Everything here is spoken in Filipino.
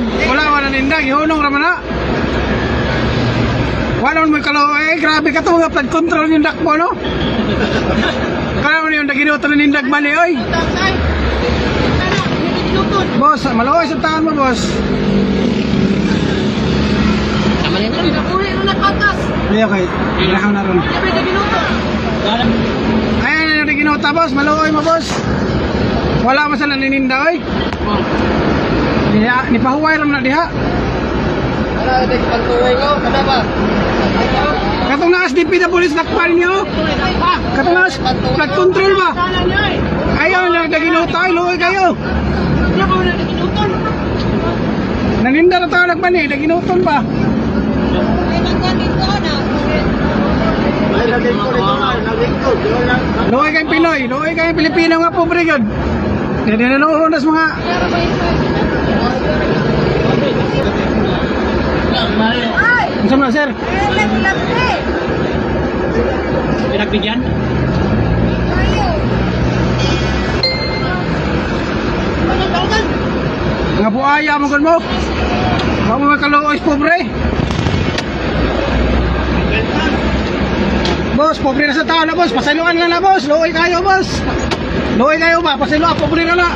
wala nindag, ihunong raman na. Wala mo kalo, grabe ka to, flood control yung dakbo, no? Kaya mo yung naginuto na nindag mali, oy. Boss, maluoy sa tahan mo, boss. Ay, okay. Ilahaw na ron. Ayan yung naginuto, boss. Maluoy mo, boss. Wala mo sa nanininda, oy. Nipahuway ram na diha. Katong na SDP na polis nakpan niyo. Katong na flood control ba? Ayaw na naginuto, ay luoy kayo. Naninda na tayo nagpan eh, naginuton ba? Luoy kayong Pinoy, luoy kayong Pilipino nga pobre yun. Hindi na nakuhunas mga... Ano sa mga sir? Pinagbigyan? Nga buaya mo kun mo? Huwag mo makaluoy pobre. Boss, pobre na sa tao na boss. Pasaluan na na boss. Luoy kayo boss. Luoy kayo ba? Pasaluan, pobre na na.